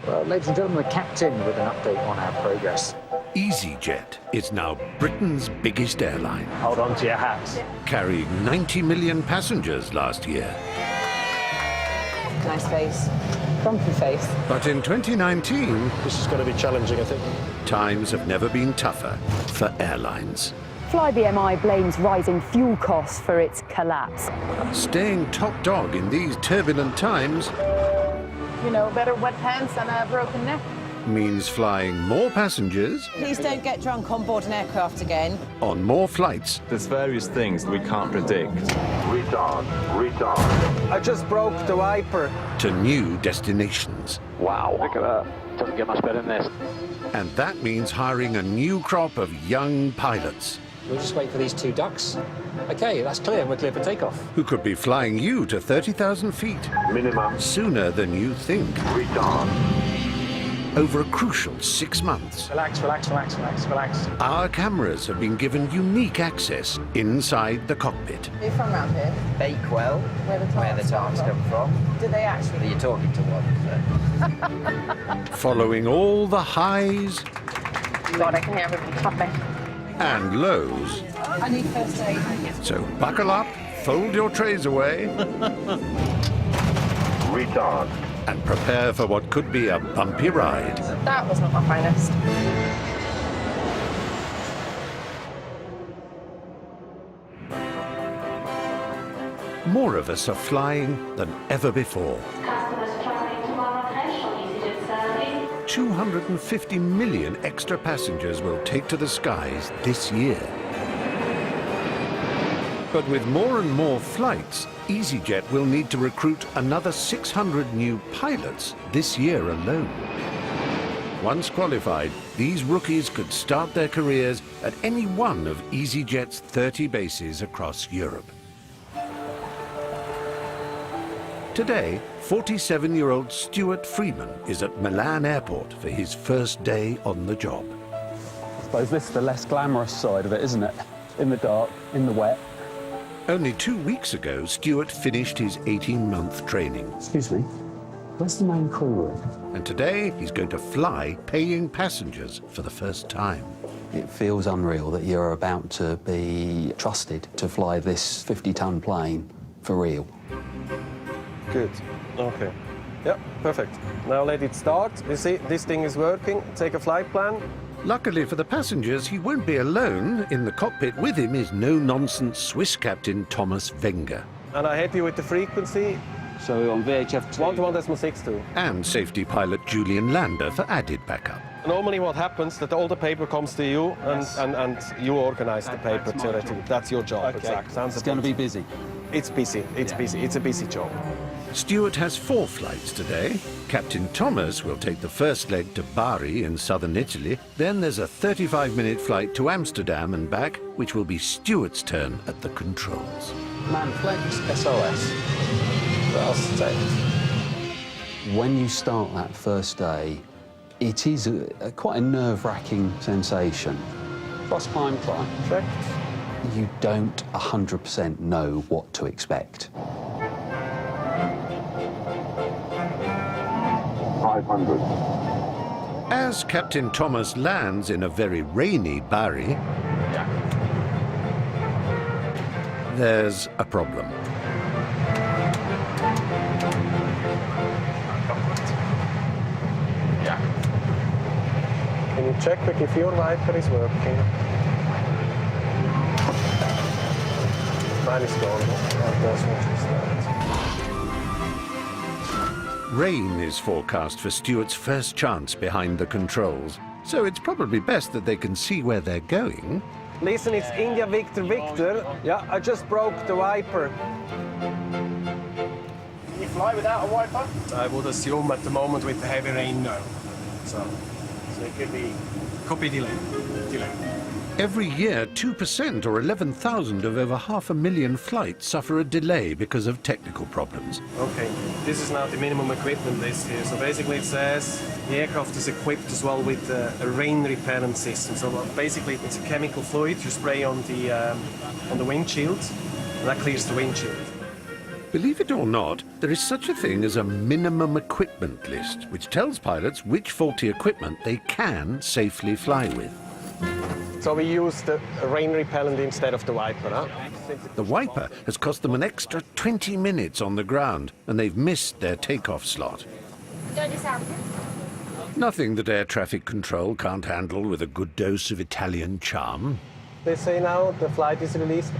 Well, ladies and gentlemen, the captain with an update on our progress. Easyjet is now Britain's biggest airline, Hold on to your hats. carrying 90 million passengers last year. Nice face. Grumpy face. But in 2019, This is going to be challenging, I think. times have never been tougher for airlines. FlyBMI blames rising fuel costs for its collapse. Staying top dog in these turbulent times You know, better wet pants than a broken neck. means flying more passengers Please don't get drunk on board an aircraft again. on more flights There's various things that we can't predict. Retard. I just broke the wiper. to new destinations. Wow. Look at that. Doesn't get much better than this. And that means hiring a new crop of young pilots We'll just wait for these two ducks. OK, that's clear. We're clear for takeoff. who could be flying you to 30,000 feet Minimum. sooner than you think. Retard. Over a crucial 6 months, Relax, relax, relax, relax, relax. our cameras have been given unique access inside the cockpit. Are you from around here? Bakewell, Where the tarts come from. Do they actually? You're talking to one. Following all the highs God, I can hear everybody clapping. and lows. I need first aid. So buckle up, fold your trays away, Retard. and prepare for what could be a bumpy ride. That was not my finest. More of us are flying than ever before. Customers traveling to Marrakesh on Easyjet service. 250 million extra passengers will take to the skies this year. But with more and more flights, Easyjet will need to recruit another 600 new pilots this year alone. Once qualified, these rookies could start their careers at any one of Easyjet's 30 bases across Europe. Today, 47-year-old Stuart Freeman is at Milan Airport for his first day on the job. I suppose this is the less glamorous side of it, isn't it? In the dark, in the wet. Only 2 weeks ago, Stuart finished his 18-month training. Excuse me, where's the main crew room? And today, he's going to fly paying passengers for the first time. It feels unreal that you're about to be trusted to fly this 50-ton plane for real. Good. Okay. Yeah, perfect. Now let it start. You see, this thing is working. Take a flight plan. Luckily for the passengers, he won't be alone. In the cockpit with him is no-nonsense Swiss captain Thomas Wenger. And I'm happy with the frequency. So on VHF 1.62. And safety pilot Julian Lander for added backup. Normally what happens that all the paper comes to you and you organize the paper till it. That's your job. Okay. Exactly. Sounds It's going to be busy. It's busy. It's busy. It's a busy job. Stuart has 4 flights today. Captain Thomas will take the first leg to Bari in southern Italy. Then there's a 35-minute flight to Amsterdam and back, which will be Stuart's turn at the controls. Man, flex SOS. What else to say? When you start that first day, it is quite a nerve-wracking sensation. Cross climb. Check. You don't 100% know what to expect. 500. As Captain Thomas lands in a very rainy Bari, there's a problem. Can you check quick if your wiper is working? Mine is gone. Rain is forecast for Stuart's first chance behind the controls, so it's probably best that they can see where they're going. Listen, it's India Victor Victor. Yeah, I just broke the wiper. Can you fly without a wiper? I would assume at the moment with the heavy rain, no. So it could be... could be delay. Every year, 2% or 11,000 of over 500,000 flights suffer a delay because of technical problems. Okay, this is now the minimum equipment list here. So basically it says the aircraft is equipped as well with a rain repellent system. So basically it's a chemical fluid you spray on the windshield, and that clears the windshield. Believe it or not, there is such a thing as a minimum equipment list, which tells pilots which faulty equipment they can safely fly with. So we use the rain repellent instead of the wiper, huh? The wiper has cost them an extra 20 minutes on the ground, and they've missed their takeoff slot. Nothing that air traffic control can't handle with a good dose of Italian charm. They say now the flight is released.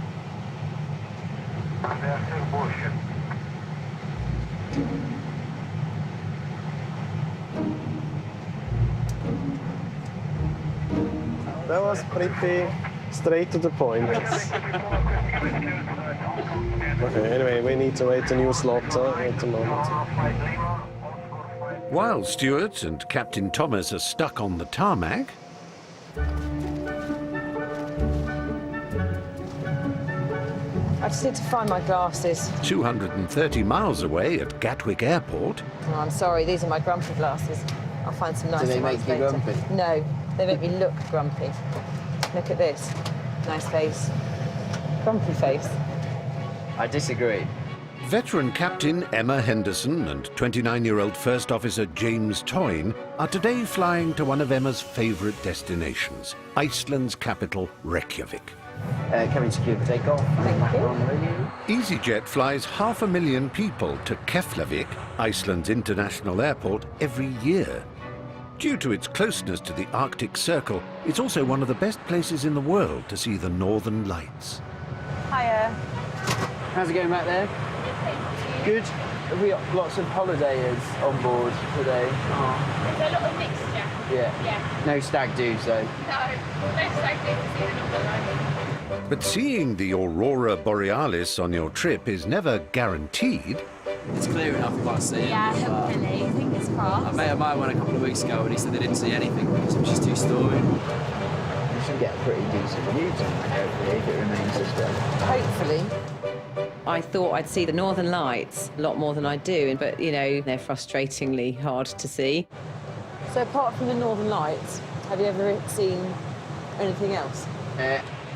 That was pretty straight to the point. Okay, anyway, we need to wait a new slot at the moment. While Stuart and Captain Thomas are stuck on the tarmac, I just need to find my glasses. 230 miles away at Gatwick Airport, Oh, I'm sorry, these are my grumpy glasses. I'll find some nicer Do they ones make you later. grumpy? No, they make me look grumpy. Look at this. Nice face. Grumpy face. I disagree. veteran Captain Emma Henderson and 29-year-old First Officer James Toyne are today flying to one of Emma's favourite destinations, Iceland's capital, Reykjavik. Cabin secure for takeoff. Thank you. On the radio. Easyjet flies 500,000 people to Keflavik, Iceland's international airport, every year. Due to its closeness to the Arctic Circle, it's also one of the best places in the world to see the Northern Lights. Hiya. How's it going back there? Good. Have we got lots of holidayers on board today? Oh. There's a lot of mixture. Yeah. No stag do, so. No stag do to see the Northern Lights. But seeing the Aurora Borealis on your trip is never guaranteed. It's clear enough if I see it. Yeah, hopefully. Fingers crossed. I met a mate one a couple of weeks ago and he said they didn't see anything because it was just too stormy. You should get a pretty decent view tonight, hopefully, if it remains this way. Hopefully. I thought I'd see the Northern Lights a lot more than I do, but, you know, they're frustratingly hard to see. So apart from the Northern Lights, have you ever seen anything else?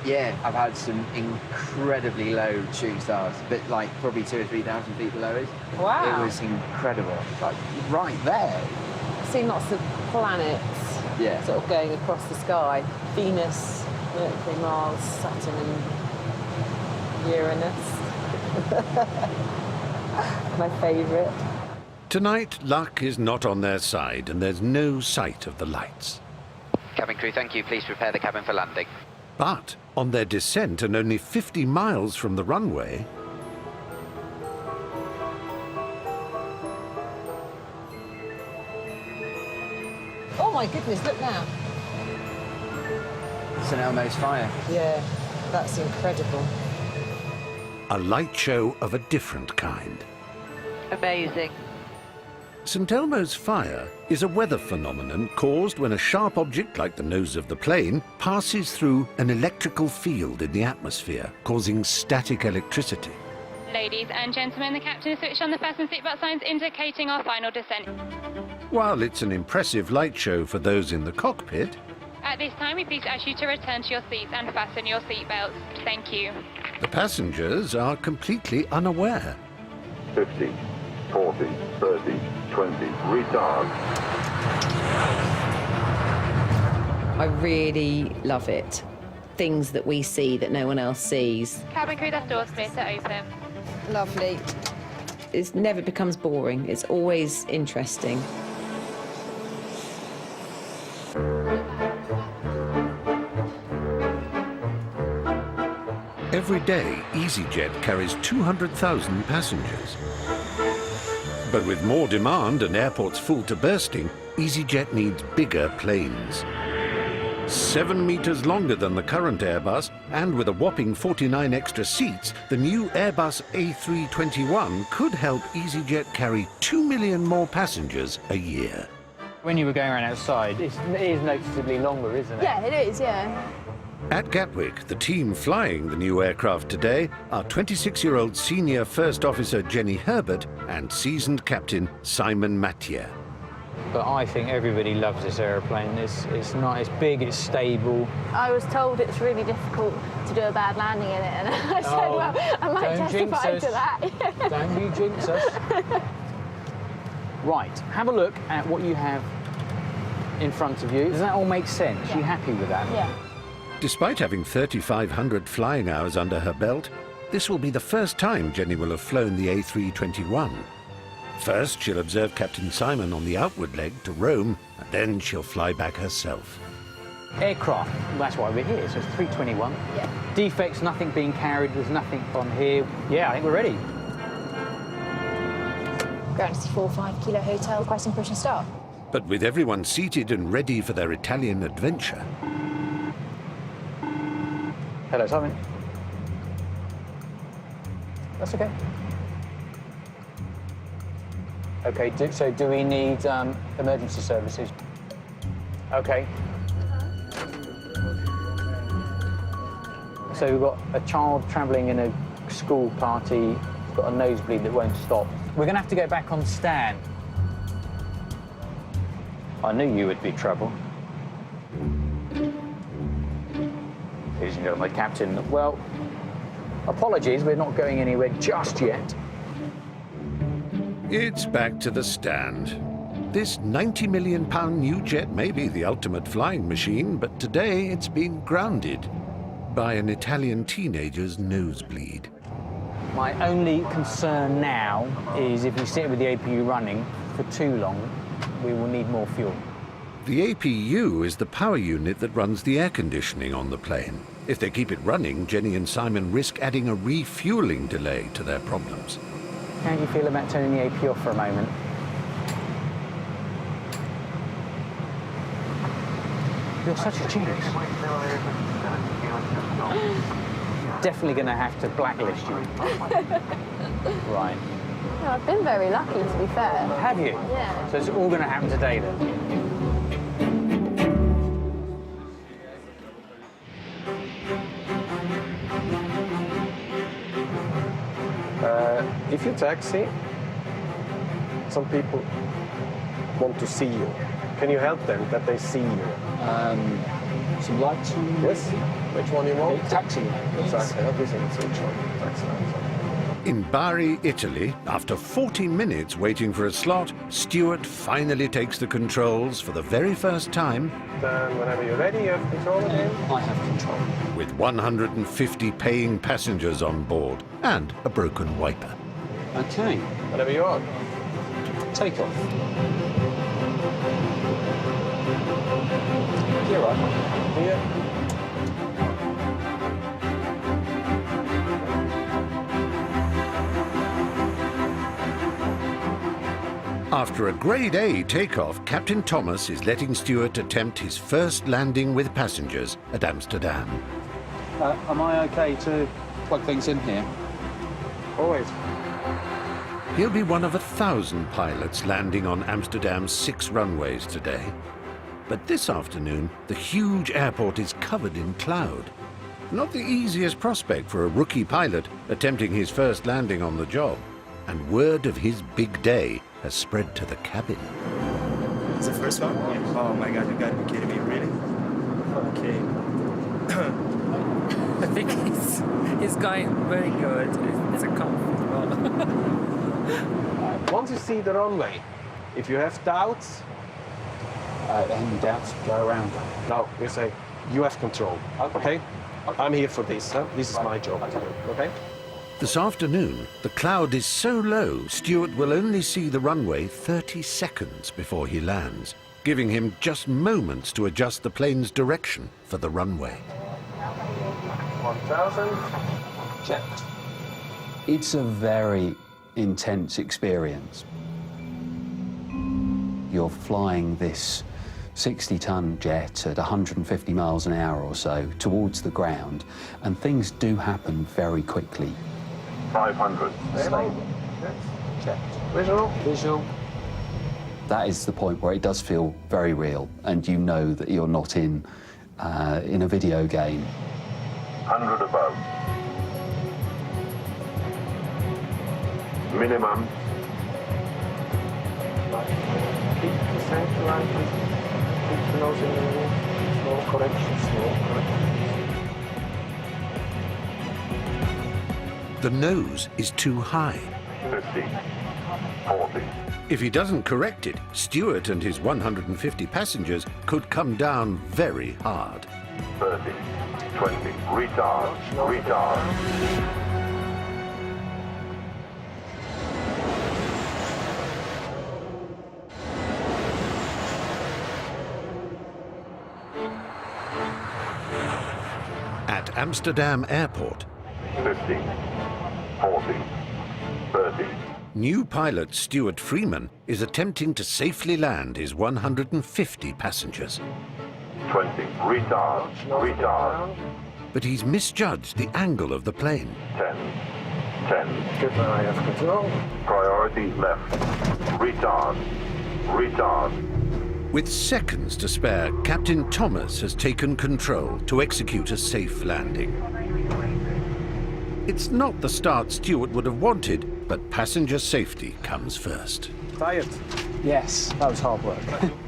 Yeah, I've had some incredibly low shooting stars, but like probably 2,000 or 3,000 feet below us. Wow. It was incredible. Like right there. I've seen lots of planets sort of going across the sky. Venus, Mercury, Mars, Saturn and Uranus. My favourite. Tonight, luck is not on their side and there's no sight of the lights. Cabin crew, thank you. Please prepare the cabin for landing. But on their descent and only 50 miles from the runway, Oh my goodness, look now. St Elmo's fire. Yeah, that's incredible. a light show of a different kind. Amazing. St Elmo's fire is a weather phenomenon caused when a sharp object like the nose of the plane passes through an electrical field in the atmosphere, causing static electricity. Ladies and gentlemen, the captain has switched on the fasten seatbelt signs indicating our final descent. While it's an impressive light show for those in the cockpit, At this time, we please ask you to return to your seats and fasten your seatbelts. Thank you. the passengers are completely unaware. 50, 40, 30, 20, retard. I really love it. Things that we see that no one else sees. Cabin crew, that door's clear to open. Lovely. It never becomes boring. It's always interesting. Every day, Easyjet carries 200,000 passengers. But with more demand and airports full to bursting, Easyjet needs bigger planes. 7 meters longer than the current Airbus, and with a whopping 49 extra seats, the new Airbus A321 could help Easyjet carry 2 million more passengers a year. When you were going around outside, it is noticeably longer, isn't it? Yeah, it is, yeah. At Gatwick, the team flying the new aircraft today are 26-year-old Senior First Officer Jenny Herbert and seasoned Captain Simon Mathieu. but I think everybody loves this aeroplane. It's big, it's stable. I was told it's really difficult to do a bad landing in it, and I said, well, I might testify to that. Don't you jinx us. Right, have a look at what you have in front of you. Does that all make sense? Yeah. You happy with that? Yeah. Despite having 3,500 flying hours under her belt, this will be the first time Jenny will have flown the A321. First, she'll observe Captain Simon on the outward leg to Rome, and then she'll fly back herself. Aircraft, that's why we're here, so it's 321. Yeah. Defects, nothing being carried, there's nothing on here. Yeah, I think we're ready. Ground 45 Kilo Hotel, requesting push and start. But with everyone seated and ready for their Italian adventure... Hello, Simon. That's okay. Okay, so do we need emergency services? Okay. So we've got a child travelling in a school party, got a nosebleed that won't stop. We're going to have to go back on stand. I knew you would be trouble. Ladies and gentlemen, Captain, well, apologies, we're not going anywhere just yet. It's back to the stand. This £90 million new jet may be the ultimate flying machine, but today it's been grounded by an Italian teenager's nosebleed. My only concern now is if we sit with the APU running for too long, we will need more fuel. The APU is the power unit that runs the air conditioning on the plane. If they keep it running, Jenny and Simon risk adding a refueling delay to their problems. How do you feel about turning the AP off for a moment? You're such a genius. Definitely going to have to blacklist you. Right. No, I've been very lucky, to be fair. Have you? Yeah. So it's all going to happen today, then? If you taxi, some people want to see you. Can you help them that they see you? Some lights on? Yes. Which one you want? Taxi. Exactly. Everything is which one? Taxi. In Bari, Italy, after 40 minutes waiting for a slot, Stuart finally takes the controls for the very first time. Then whenever you're ready, you have control again. I have control. With 150 paying passengers on board and a broken wiper. Okay. Whenever you are. Take off. You're right. Yeah. After a grade A takeoff, Captain Thomas is letting Stuart attempt his first landing with passengers at Amsterdam. Am I okay to plug things in here? Always. He'll be one of 1,000 pilots landing on Amsterdam's 6 runways today. But this afternoon, the huge airport is covered in cloud. Not the easiest prospect for a rookie pilot attempting his first landing on the job. And word of his big day has spread to the cabin. It's the first one? Yes. Oh my God, you gotta be kidding me, really? Okay. I think he's going very good. It's a comfortable. Once you see the runway, if you have doubts... any doubts, go around. No, you say, you have control, okay? I'm here for this, huh? This is my job to do, okay? This afternoon, the cloud is so low, Stuart will only see the runway 30 seconds before he lands, giving him just moments to adjust the plane's direction for the runway. 1,000. Checked. It's a very intense experience. You're flying this 60-ton jet at 150 miles an hour or so towards the ground, and things do happen very quickly. 500. Stable. Yes. Checked. Visual. Visual. That is the point where it does feel very real, and you know that you're not in a video game. 100 above. Minimum. center line, keep the nose in the middle, small correction, small correction. The nose is too high. 50, 40. If he doesn't correct it, Stewart and his 150 passengers could come down very hard. 30, 20, retard, retard. At Amsterdam Airport, 50, 40, 30. new pilot Stuart Freeman is attempting to safely land his 150 passengers. 20, retard, retard. But he's misjudged the angle of the plane. 10, 10. Good eye of control. Priority left. Retard, retard. With seconds to spare, Captain Thomas has taken control to execute a safe landing. It's not the start Stewart would have wanted, but passenger safety comes first. Tired? Yes, that was hard work.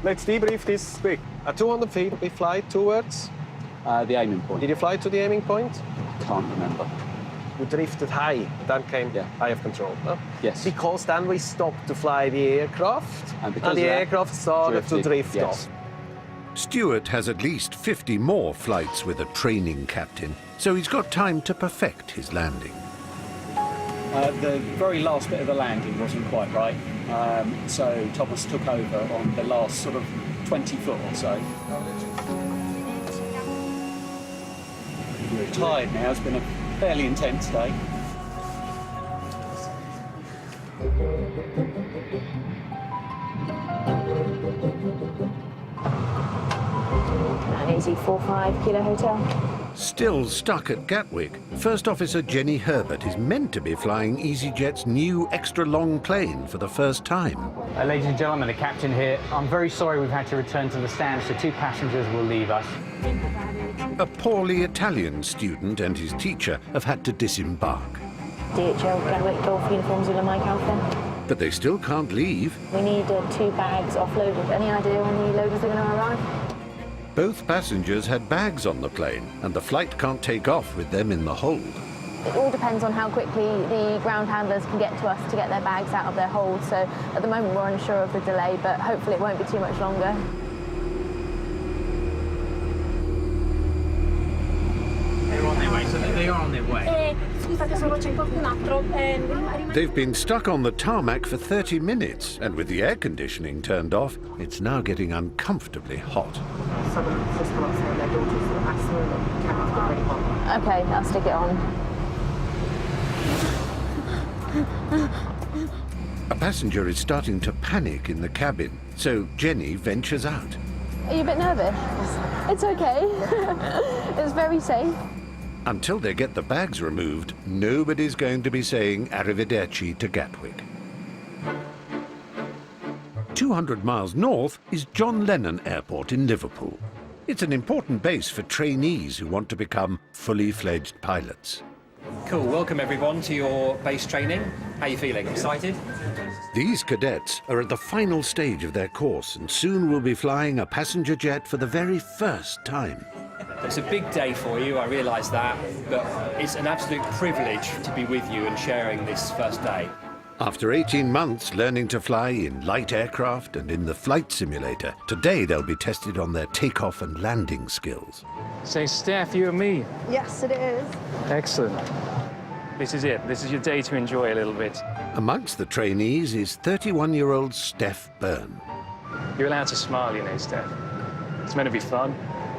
Let's debrief this quick. At 200 feet, we fly towards... The aiming point. Did you fly to the aiming point? Can't remember. We drifted high, then came eye of control. No? Yes. Because then we stopped to fly the aircraft, and the aircraft started to drift off. Stewart has at least 50 more flights with a training captain, so he's got time to perfect his landing. The very last bit of the landing wasn't quite right, so Thomas took over on the last sort of 20 foot or so. We're tired now, it's been a fairly intense day. An easy 45 kilo hotel. Still stuck at Gatwick, First Officer Jenny Herbert is meant to be flying Easyjet's new extra-long plane for the first time. Ladies and gentlemen, the captain here. I'm very sorry we've had to return to the stand, so 2 passengers will leave us. A poorly Italian student and his teacher have had to disembark. DHL Gatwick Golf uniforms with a mic outfit. But they still can't leave. We need 2 bags offloaded. Any idea when the loaders are going to arrive? Both passengers had bags on the plane, and the flight can't take off with them in the hold. It all depends on how quickly the ground handlers can get to us to get their bags out of their hold. So at the moment we're unsure of the delay, but hopefully it won't be too much longer. They're on their way, so they are on their way. They've been stuck on the tarmac for 30 minutes, and with the air conditioning turned off, it's now getting uncomfortably hot. Okay, I'll stick it on. A passenger is starting to panic in the cabin, so Jenny ventures out. Are you a bit nervous? It's okay. It's very safe. Until they get the bags removed, nobody's going to be saying arrivederci to Gatwick. 200 miles north is John Lennon Airport in Liverpool. It's an important base for trainees who want to become fully fledged pilots. Cool, welcome everyone to your base training. How are you feeling? Excited? These cadets are at the final stage of their course and soon will be flying a passenger jet for the very first time. It's a big day for you, I realise that, but it's an absolute privilege to be with you and sharing this first day. After 18 months learning to fly in light aircraft and in the flight simulator, today they'll be tested on their takeoff and landing skills. So, Steph, you and me? Yes, it is. Excellent. This is it. This is your day to enjoy a little bit. Amongst the trainees is 31-year-old Steph Byrne. You're allowed to smile, you know, Steph. It's meant to be fun.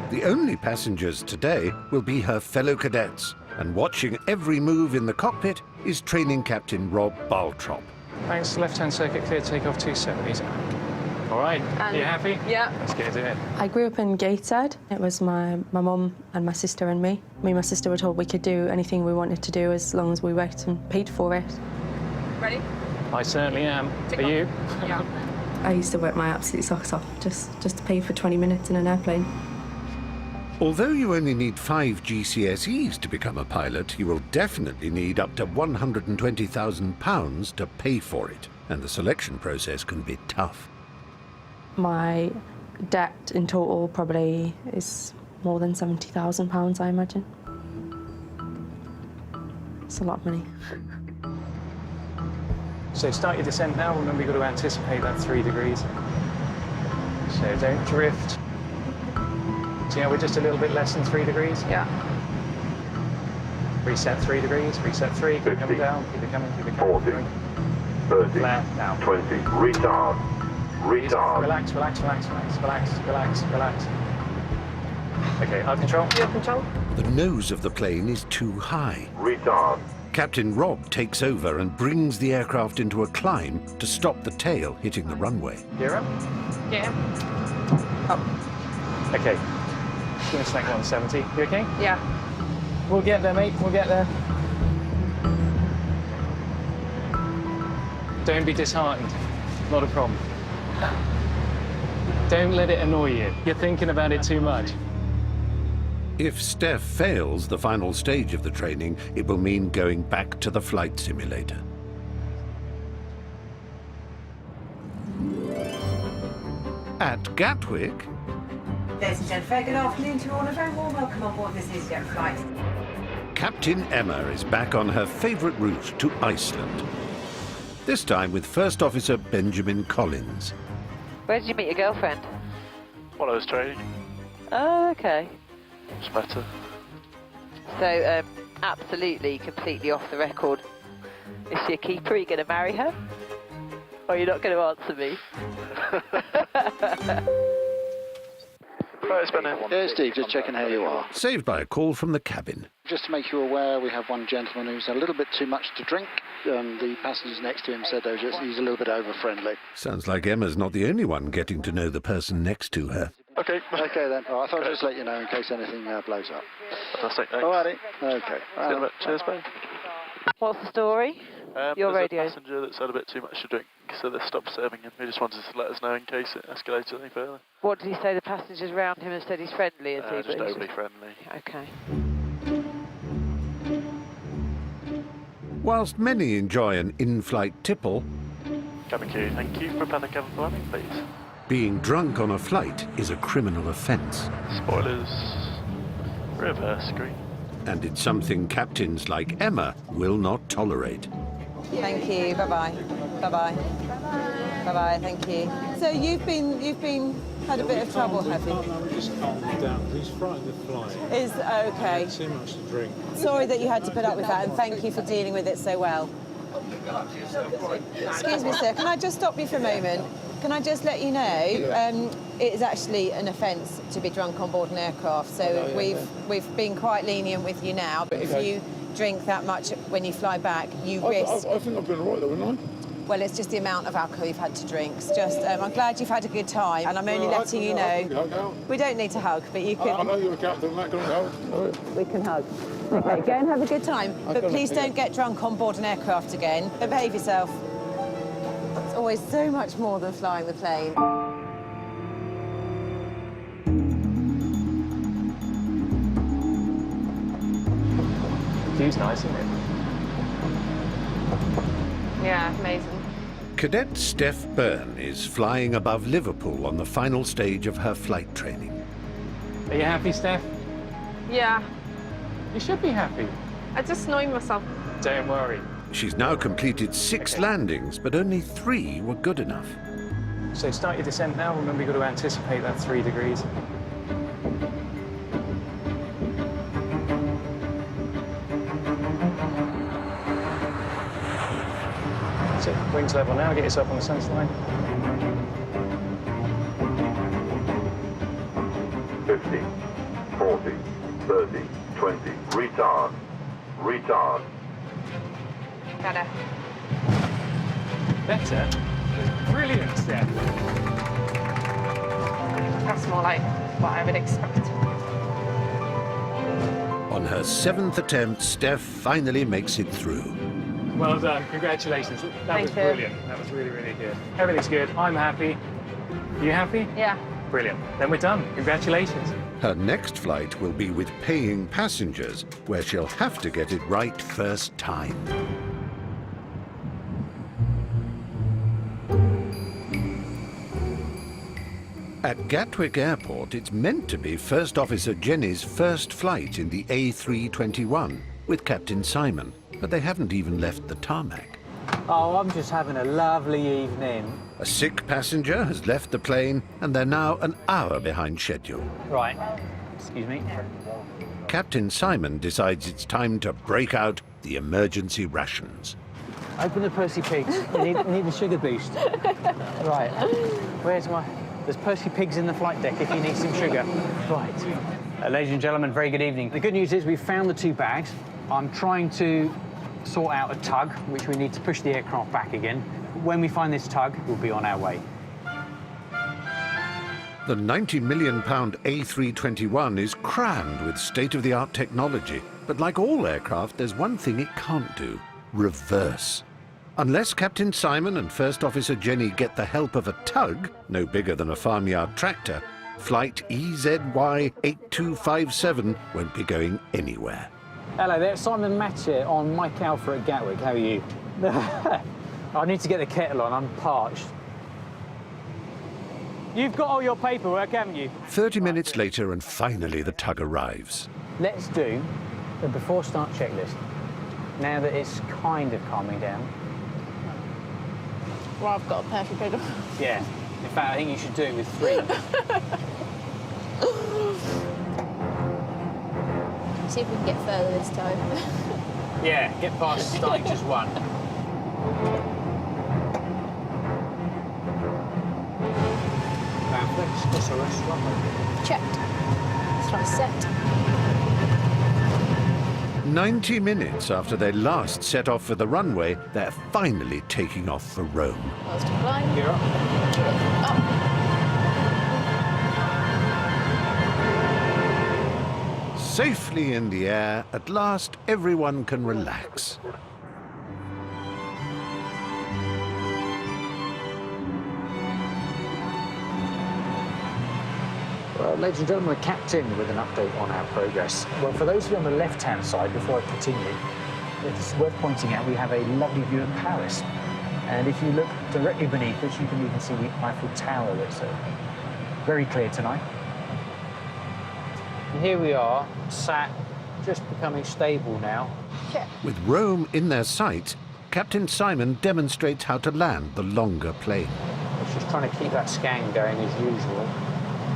The only passengers today will be her fellow cadets, and watching every move in the cockpit is training captain Rob Baltrop. Thanks, left-hand circuit clear, takeoff 270s. All right, you happy? Yeah. Let's get into it. I grew up in Gateshead. It was my mum and my sister and me. Me and my sister were told we could do anything we wanted to do as long as we worked and paid for it. Ready? I certainly am. Are you? Yeah. I used to work my absolute socks off just to pay for 20 minutes in an airplane. Although you only need 5 GCSEs to become a pilot, you will definitely need up to £120,000 to pay for it, and the selection process can be tough. My debt in total probably is more than £70,000, I imagine. It's a lot of money. So start your descent now. Remember, you've got to anticipate that 3 degrees. So don't drift. So yeah, we're just a little bit less than 3 degrees. Yeah. Reset 3 degrees, reset 3, keep it coming down, keep it coming, keep it coming. 40, 30, Left, now. 20, retard, retard. Relax, relax, relax, relax, relax, relax, relax. Okay, out of control. You have control? The nose of the plane is too high. Retard. Captain Rob takes over and brings the aircraft into a climb to stop the tail hitting the runway. Gear up. Yeah. Up. Okay. Just going to select 170. You okay? Yeah. We'll get there, mate. We'll get there. Don't be disheartened. Not a problem. Don't let it annoy you. You're thinking about it too much. If Steph fails the final stage of the training, it will mean going back to the flight simulator. At Gatwick, Ladies and gentlemen, good afternoon to you all. A very warm welcome on board this Easyjet flight. Captain Emma is back on her favourite route to Iceland. This time with First Officer Benjamin Collins. Where did you meet your girlfriend? While I was training. Oh, okay. It's better. So, absolutely, completely off the record. Is she a keeper? Are you going to marry her? Or are you not going to answer me? Right, it's Ben. Yeah, Steve, just checking how you are. Saved by a call from the cabin. Just to make you aware, we have one gentleman who's had a little bit too much to drink. The passengers next to him said he's a little bit over-friendly. Sounds like Emma's not the only one getting to know the person next to her. Okay. Okay, then. Oh, I thought I'd just let you know in case anything blows up. Fantastic, thanks. Alrighty. Okay. See you in a bit. Cheers, Ben. What's the story? Your radio. There's a passenger that's had a bit too much to drink, so they stopped serving him. He just wanted to let us know in case it escalated any further. What did he say? The passengers around him and said he's friendly, is he? Just overly friendly. Okay. Whilst many enjoy an in-flight tipple, Cabin crew, thank you. Prepare the cabin for landing, please. being drunk on a flight is a criminal offence. Spoilers. Reverse screen. And it's something captains like Emma will not tolerate. Thank you. Bye-bye. Bye-bye. Bye-bye. Thank you. So you've had a bit of trouble, have you? No, just calm down. He's frightened of flying. Is okay. Too much to drink. Sorry that you had to put up with that, and thank you for dealing with it so well. Excuse me, sir. Can I just stop you for a moment? Can I just let you know, it is actually an offence to be drunk on board an aircraft. So we've been quite lenient with you now. But if you drink that much when you fly back, you risk. I think I've been all right, though, haven't I? Well, it's just the amount of alcohol you've had to drink. It's just, I'm glad you've had a good time, and I'm only letting you know. We don't need to hug, but you can. I know you're a captain, Matt. Can we hug? We can hug. Okay, go and have a good time. But please don't get drunk on board an aircraft again. But behave yourself. It's always so much more than flying the plane. View's nice, isn't it? Yeah, amazing. Cadet Steph Byrne is flying above Liverpool on the final stage of her flight training. Are you happy, Steph? Yeah. You should be happy. I just annoyed myself. Don't worry. She's now completed 6 landings, but only 3 were good enough. So start your descent now. Remember, you've got to anticipate that 3 degrees. That's it. Wings level now. Get yourself on the sense line. 50, 40, 30, 20. Retard. Retard. Better. Better? Brilliant, Steph. That's more like what I would expect. On her 7th attempt, Steph finally makes it through. Well done. Congratulations. That was brilliant. That was really, really good. Everything's good. I'm happy. You happy? Yeah. Brilliant. Then we're done. Congratulations. Her next flight will be with paying passengers, where she'll have to get it right first time. At Gatwick Airport, it's meant to be First Officer Jenny's first flight in the A321 with Captain Simon, but they haven't even left the tarmac. Oh, I'm just having a lovely evening. A sick passenger has left the plane, and they're now an hour behind schedule. Right, excuse me. Captain Simon decides it's time to break out the emergency rations. Open the Percy Pigs. We need the sugar boost. Right, where's my... There's Percy Pigs in the flight deck if you need some sugar. Right. Ladies and gentlemen, very good evening. The good news is we've found the 2 bags. I'm trying to sort out a tug, which we need to push the aircraft back again. When we find this tug, we'll be on our way. The £90 million A321 is crammed with state-of-the-art technology. But like all aircraft, there's one thing it can't do: reverse. Unless Captain Simon and First Officer Jenny get the help of a tug, no bigger than a farmyard tractor, flight EZY 8257 won't be going anywhere. Hello there, Simon Match here on Mike Alpha at Gatwick. How are you? I need to get the kettle on, I'm parched. You've got all your paperwork, haven't you? 30 minutes later, and finally the tug arrives. Let's do the before start checklist. Now that it's kind of calming down. Well, I've got a perfect figure. Yeah. In fact, I think you should do it with 3. See if we can get further this time. Yeah, get past starting just 1. Checked. Let's try set. 90 minutes after they last set off for the runway, they're finally taking off for Rome. Positive climb. You're up. Safely in the air, at last everyone can relax. Well, ladies and gentlemen, the captain with an update on our progress. Well, for those of you on the left-hand side, before I continue, it's worth pointing out we have a lovely view of Paris. And if you look directly beneath us, you can even see the Eiffel Tower that's very clear tonight. And here we are, sat, just becoming stable now. With Rome in their sights, Captain Simon demonstrates how to land the longer plane. It's just trying to keep that scan going as usual,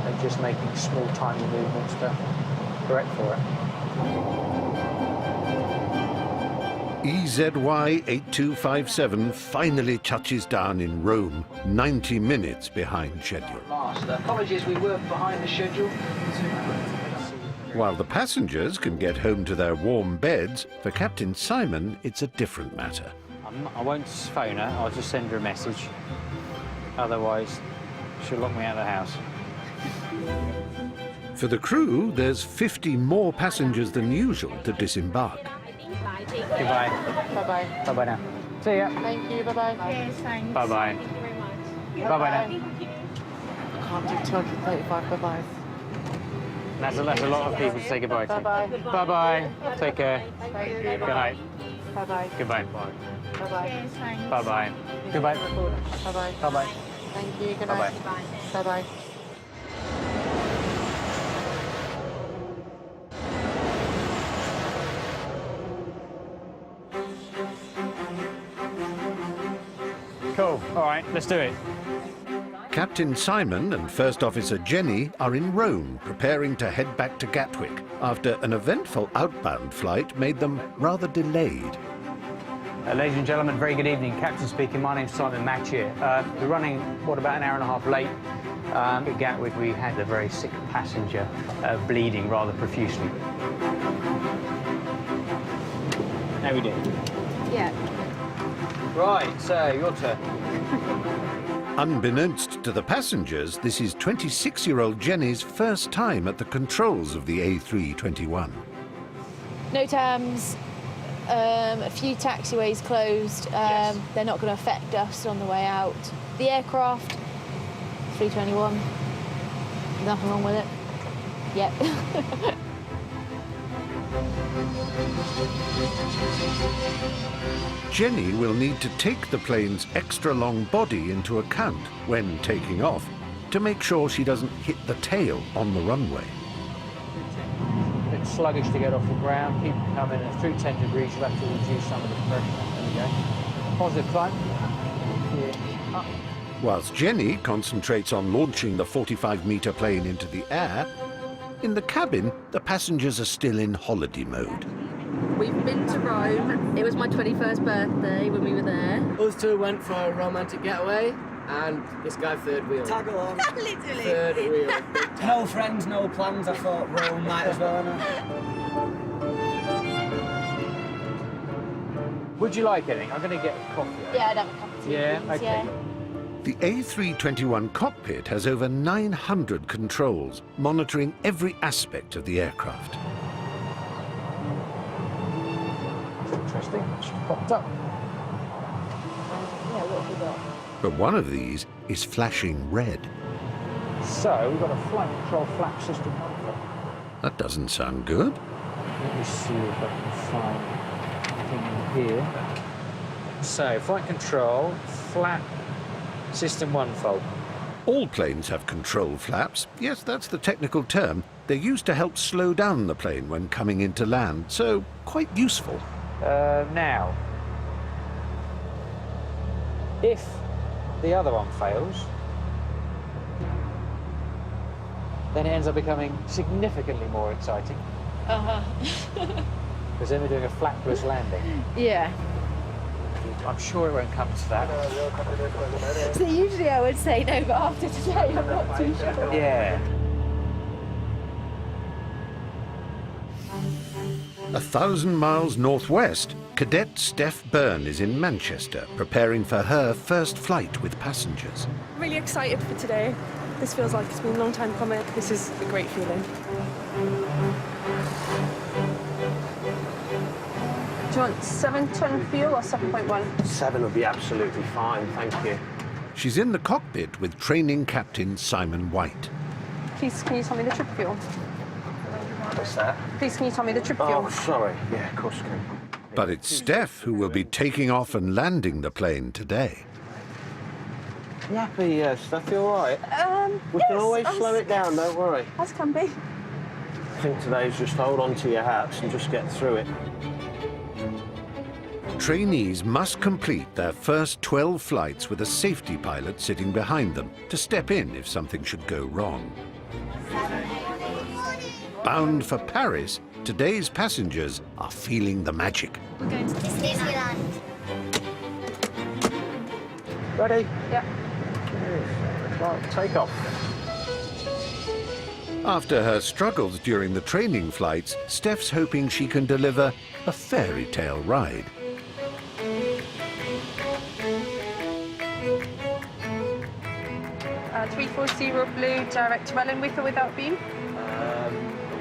and just making small, tiny movements to correct for it. EZY 8257 finally touches down in Rome, 90 minutes behind schedule. Apologies, we were behind the schedule. While the passengers can get home to their warm beds, for Captain Simon, it's a different matter. I won't phone her, I'll just send her a message. Otherwise, she'll lock me out of the house. For the crew, there's 50 more passengers than usual to disembark. Goodbye. Bye-bye. Bye-bye now. See ya. Thank you, bye-bye. Yes, thanks. Bye-bye. Thank you very much. Bye-bye now. Can't do 235 bye-bye. That's a lot of people to say goodbye to. Bye-bye. Bye-bye. Take care. Good night. Bye-bye. Goodbye. Bye-bye. Yes, thanks. Bye-bye. Goodbye. Bye-bye. Bye-bye. Thank you, good Bye-bye. night. Bye-bye. Cool. All right, let's do it. Captain Simon and First Officer Jenny are in Rome, preparing to head back to Gatwick after an eventful outbound flight made them rather delayed. Ladies and gentlemen, very good evening. Captain speaking. My name's Simon Match here. We're running, about an hour and a half late. At Gatwick, we had a very sick passenger bleeding rather profusely. How we doing? Yeah. Right, so your turn. Unbeknownst to the passengers, this is 26-year-old Jenny's first time at the controls of the A321. No terms, a few taxiways closed. Yes. They're not going to affect us on the way out. The aircraft, 321, nothing wrong with it. Yep. Jenny will need to take the plane's extra long body into account when taking off, to make sure she doesn't hit the tail on the runway. A bit sluggish to get off the ground. Keep coming, and through 10 degrees, you'll have to reduce some of the pressure. There we go. Positive climb. Yeah. Up. Whilst Jenny concentrates on launching the 45-metre plane into the air, in the cabin, the passengers are still in holiday mode. We've been to Rome. It was my 21st birthday when we were there. Us two went for a romantic getaway, and this guy third wheel. Tag along. Literally. Third wheel. No friends, no plans. I thought Rome might as well. Would you like anything? I'm going to get a coffee. Yeah, I'd have a cup of tea. Yeah, please, okay. yeah. The A321 cockpit has over 900 controls, monitoring every aspect of the aircraft. Interesting. It's popped up. Yeah, what have we got? But one of these is flashing red. So, we've got a flight control flap system. That doesn't sound good. Let me see if I can find anything here. So, flight control, flap, system 1 fault. All planes have control flaps. Yes, that's the technical term. They're used to help slow down the plane when coming into land, so quite useful. Now, if the other one fails, then it ends up becoming significantly more exciting. Because then we're doing a flapless landing. Yeah. I'm sure it won't come to that. So usually I would say no, but after today I'm not too sure. Yeah. 1,000 miles northwest, Cadet Steph Byrne is in Manchester, preparing for her first flight with passengers. Really excited for today. This feels like it's been a long time coming. This is a great feeling. Do you want 7 fuel or 7.1? 7 would be absolutely fine, thank you. She's in the cockpit with training captain Simon White. Please, can you tell me the trip fuel? What's that? Please, can you tell me the trip fuel? Oh, sorry. Yeah, of course I can. But it's Steph who will be taking off and landing the plane today. You happy, Steph? You all right? We can always slow it down, don't worry. As can be. I think today's just hold on to your hats and just get through it. Trainees must complete their first 12 flights with a safety pilot sitting behind them to step in if something should go wrong. Bound for Paris, today's passengers are feeling the magic. We're going to Disneyland. Ready? Yep. Right, take off. After her struggles during the training flights, Steph's hoping she can deliver a fairy tale ride. 340 blue, direct to Welling, with or without beam?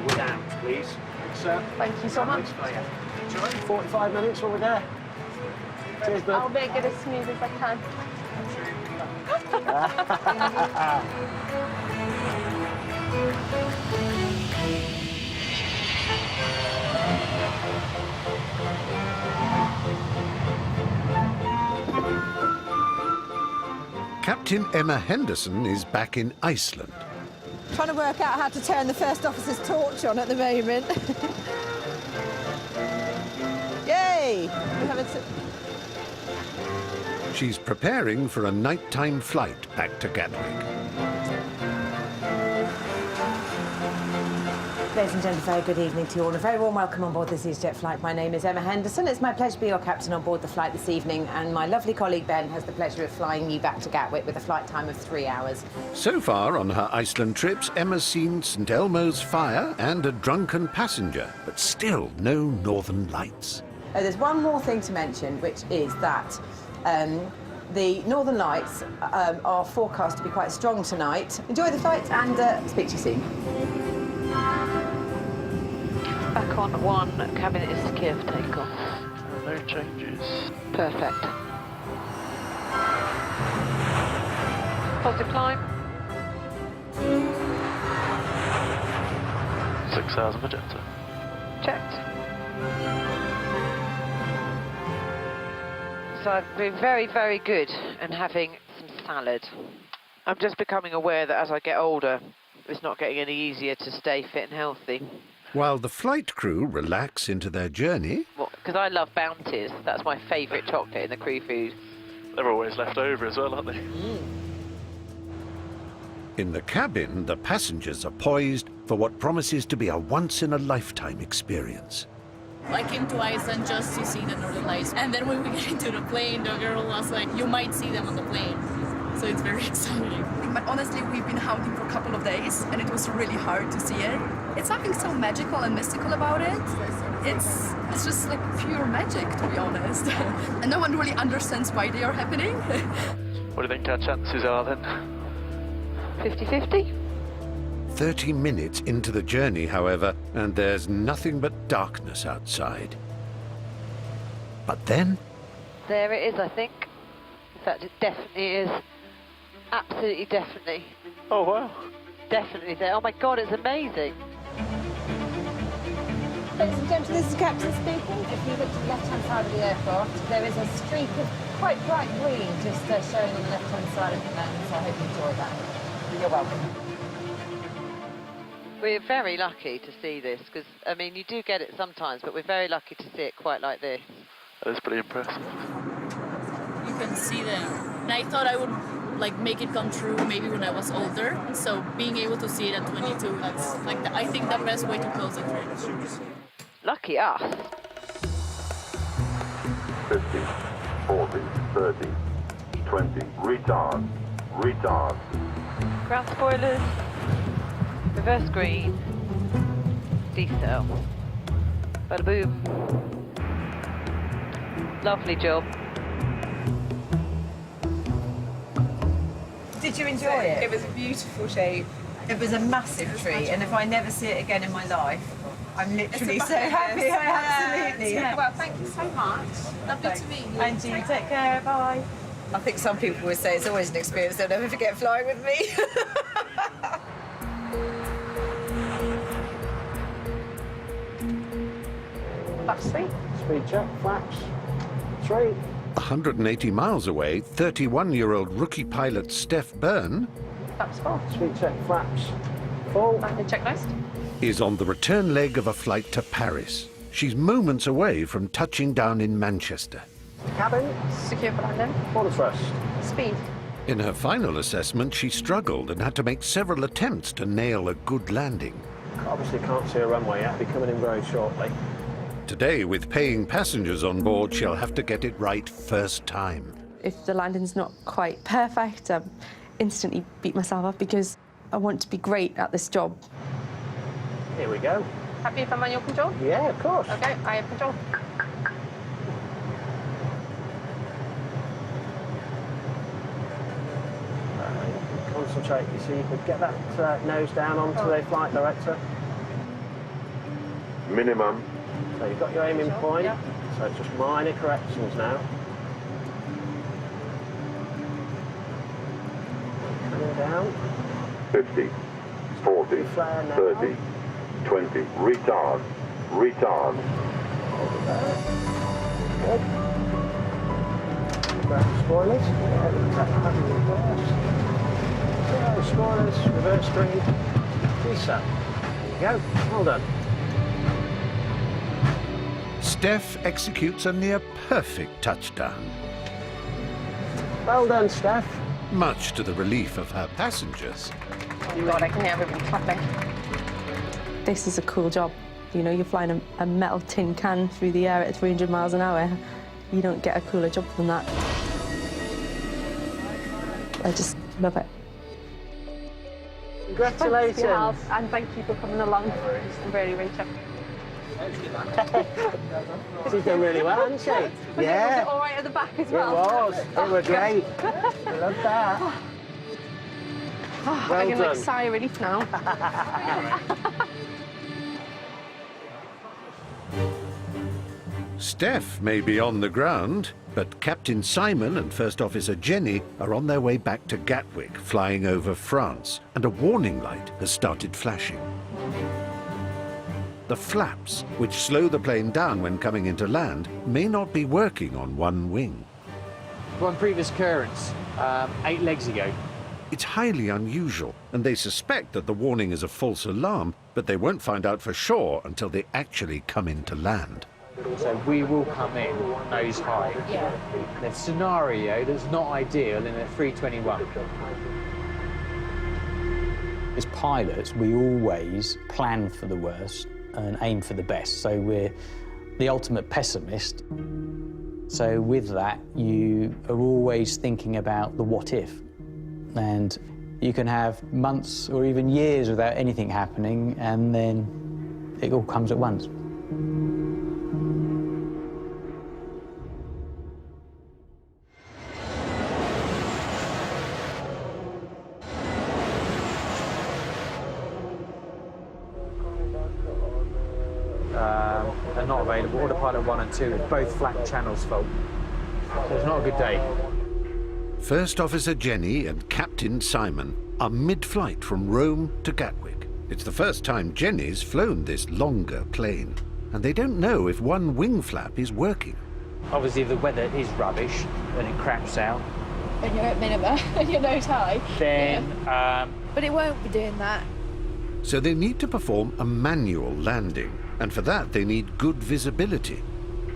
Without, please. Sir. Thank you so much. 45 minutes when we're there. Cheers, bud. I'll make it as smooth as I can. Captain Emma Henderson is back in Iceland. Trying to work out how to turn the first officer's torch on at the moment. Yay! We haven't... She's preparing for a nighttime flight back to Gatwick. Ladies and gentlemen, very good evening to you all. A very warm welcome on board this Easyjet flight. My name is Emma Henderson. It's my pleasure to be your captain on board the flight this evening, and my lovely colleague Ben has the pleasure of flying you back to Gatwick with a flight time of 3 hours. So far on her Iceland trips, Emma's seen St Elmo's fire and a drunken passenger, but still no northern lights. There's one more thing to mention, which is that the northern lights are forecast to be quite strong tonight. Enjoy the flight and speak to you soon. Back on 1, cabin is secure for takeoff. No changes. Perfect. Positive climb. 6,000 magenta. Checked. So I've been very, very good and having some salad. I'm just becoming aware that as I get older, it's not getting any easier to stay fit and healthy. While the flight crew relax into their journey... Because I love Bounties. That's my favourite chocolate in the crew food. They're always left over as well, aren't they? In the cabin, the passengers are poised for what promises to be a once-in-a-lifetime experience. I came to Iceland just to see the Northern Lights. And then when we get into the plane, the girl was like, you might see them on the plane. So it's very exciting. But honestly, we've been hunting for a couple of days and it was really hard to see it. It's something so magical and mystical about it. It's just like pure magic, to be honest. And no one really understands why they are happening. What do you think our chances are then? 50-50? 30 minutes into the journey, however, and there's nothing but darkness outside. But then... There it is, I think. In fact, it definitely is. Absolutely, definitely. Oh, wow. Definitely there. Oh, my God, it's amazing. Ladies and gentlemen, this is the captain speaking. If you look to the left-hand side of the aircraft, there is a streak of quite bright green just showing on the left-hand side of the lens, so I hope you enjoy that. You're welcome. We're very lucky to see this, because, I mean, you do get it sometimes, but we're very lucky to see it quite like this. That is pretty impressive. You can see them. And I thought I would like make it come true maybe when I was older. So being able to see it at 22, that's like I think the best way to close the trip. Lucky us. 50, 40, 30, 20, retard, retard. Ground spoilers, reverse green, decel, bada boom. Lovely job. Did you enjoy it? It was a beautiful shape. It was a massive tree, and if I never see it again in my life, I'm literally so happy. Absolutely. Yeah. Well, thank you so much. Lovely to meet you. And you take care. Bye. I think some people would say it's always an experience they'll never forget flying with me. That's speed. Speed check, flaps. 3. 180 miles away, 31-year-old rookie pilot Steph Byrne Flaps 4. Speed check, flaps. 4. Landing checklist. is on the return leg of a flight to Paris. She's moments away from touching down in Manchester. Cabin. Secure for landing. Quarter thrust. Speed. In her final assessment, she struggled and had to make several attempts to nail a good landing. Obviously can't see a runway yet. Be coming in very shortly. Today, with paying passengers on board, she'll have to get it right first time. If the landing's not quite perfect, I instantly beat myself up because I want to be great at this job. Here we go. Happy for manual control? Yeah, of course. Okay, I have control. Concentrate, you see, you could get that nose down onto the flight director. Minimum. So you've got your aiming point, yeah. So it's just minor corrections now. Coming down. 50, 40, 30, 20, retard, retard. Good. Grab the spoilers. Yeah, spoilers, reverse green. Decent. There you go. Well done. Steph executes a near-perfect touchdown. Well done, Steph. Much to the relief of her passengers. Oh God, I can hear everybody clapping. This is a cool job. You know, you're flying a metal tin can through the air at 300 miles an hour. You don't get a cooler job than that. I just love it. Congratulations. Thanks for your help, and thank you for coming along. I'm very, very chuffed. She's done really well, hasn't she? Was it all right at the back as well? It was. It was great. I love that. I can like sigh of relief now. Steph may be on the ground, but Captain Simon and First Officer Jenny are on their way back to Gatwick, flying over France, and a warning light has started flashing. The flaps, which slow the plane down when coming into land, may not be working on one wing. One previous occurrence, 8 legs ago, It's highly unusual, and they suspect that the warning is a false alarm, but they won't find out for sure until they actually come in to land. So we will come in nose high. Yeah. The scenario that's not ideal in a 321. As pilots, we always plan for the worst and aim for the best. So we're the ultimate pessimist. So with that, you are always thinking about the what if. And you can have months or even years without anything happening, and then it all comes at once. Are not available. Autopilot 1 and 2 is both flat channels fault. So it's not a good day. First Officer Jenny and Captain Simon are mid-flight from Rome to Gatwick. It's the first time Jenny's flown this longer plane, and they don't know if one wing flap is working. Obviously, the weather is rubbish when it craps out. When you're at minima and your nose high. Then, But it won't be doing that. So they need to perform a manual landing, and for that they need good visibility.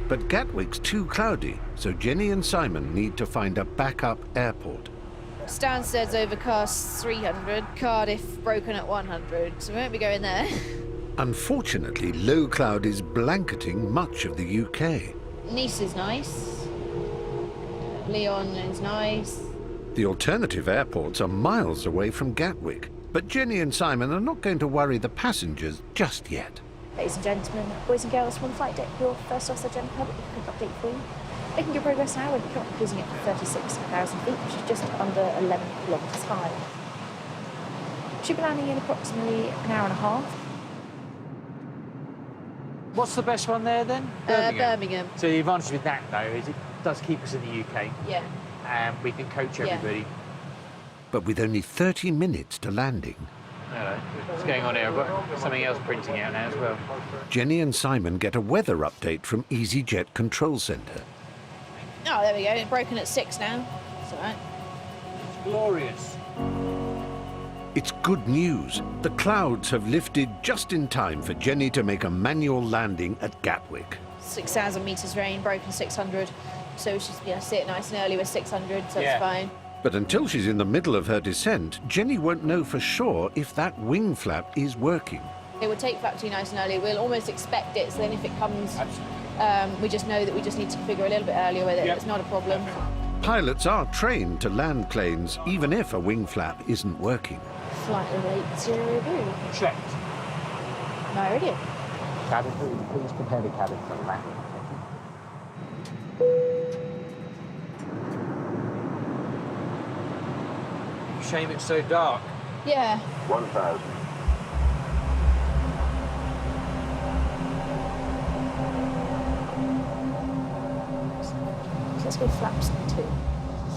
But Gatwick's too cloudy, so Jenny and Simon need to find a backup airport. Stansted's overcast 300, Cardiff broken at 100, so we won't be going there. Unfortunately, low cloud is blanketing much of the UK. Nice is nice. Lyon is nice. The alternative airports are miles away from Gatwick, but Jenny and Simon are not going to worry the passengers just yet. Ladies and gentlemen, boys and girls from the flight deck, your first officer, Jen Herbert, with a quick update for you. Making your progress now, we're currently cruising at 36,000 feet, which is just under 11 kilometres high. Should be landing in approximately an hour and a half. what's the best one there then? Birmingham. So the advantage with that though is it does keep us in the UK. Yeah. And we can coach everybody. But with only 30 minutes to landing, Hello. What's going on here? I've got something else printing out now as well. Jenny and Simon get a weather update from Easyjet Control Centre. Oh, there we go. It's broken at 6 now. It's all right. It's glorious. It's good news. The clouds have lifted just in time for Jenny to make a manual landing at Gatwick. 6,000 metres rain, broken 600. So she's sit nice and early with 600, so it's fine. But until she's in the middle of her descent, Jenny won't know for sure if that wing flap is working. It would take flap 2 nice and early. We'll almost expect it, so then if it comes, we just know that we just need to figure a little bit earlier with it. It's not a problem. Pilots are trained to land planes even if a wing flap isn't working. Flight 80 Checked. Meridian. Cabin crew, please prepare the cabin for landing. Shame it's so dark. Yeah. 1,000. Let's go flaps 2.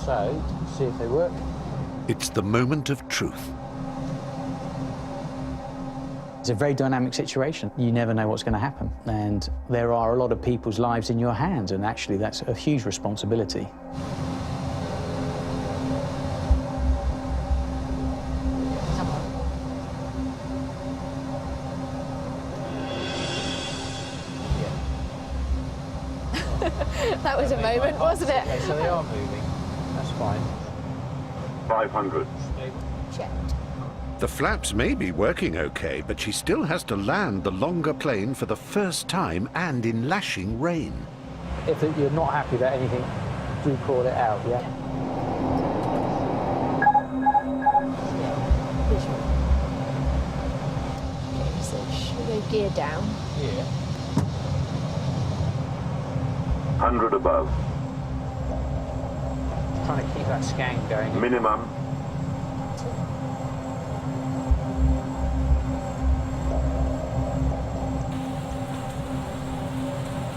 So, see if they work. It's the moment of truth. It's a very dynamic situation. You never know what's going to happen. And there are a lot of people's lives in your hands, and actually that's a huge responsibility. That was a moment, wasn't it? Okay, so they are moving. That's fine. 500. Checked. The flaps may be working okay, but she still has to land the longer plane for the first time and in lashing rain. If you're not happy about anything, do call it out, yeah? Visual. Okay, so should we go gear down? Yeah. 100 above. Trying to keep that scan going. Minimum.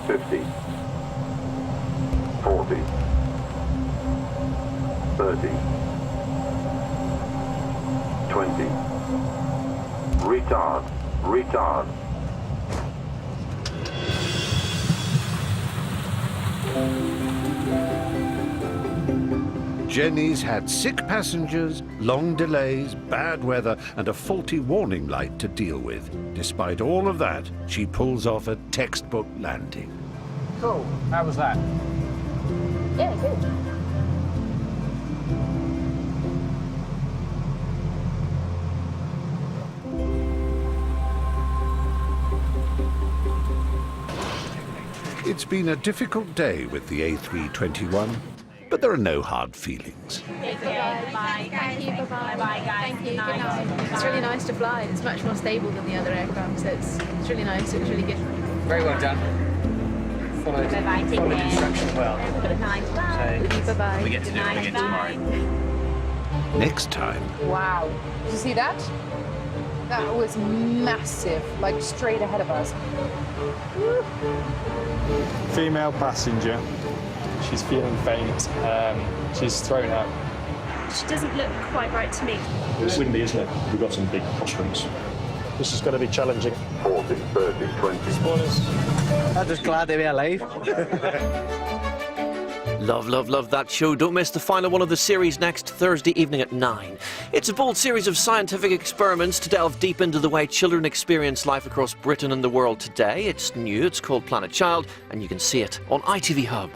$50, 40, 30, 20. Retard, retard. Jenny's had sick passengers, long delays, bad weather, and a faulty warning light to deal with. Despite all of that, she pulls off a textbook landing. Cool. How was that? Yeah, good. It's been a difficult day with the A321, but there are no hard feelings. Thank you, bye-bye. Thank you, good night. It's really nice to fly. It's much more stable than the other aircraft, so it's really nice. It was really good. Very well done. Followed instruction well. Good night. Bye-bye. We get to do it again tomorrow. Next time, Wow. Did you see that? That was massive, like straight ahead of us. Female passenger. She's feeling faint. She's thrown up. She doesn't look quite right to me. It's windy, isn't it? We've got some big crosswinds. This is going to be challenging. 40, 30, 20. Spoilers. I'm just glad to be alive. Love that show. Don't miss the final one of the series next Thursday evening at 9. It's a bold series of scientific experiments to delve deep into the way children experience life across Britain and the world today. It's new, it's called Planet Child, and you can see it on ITV Hub.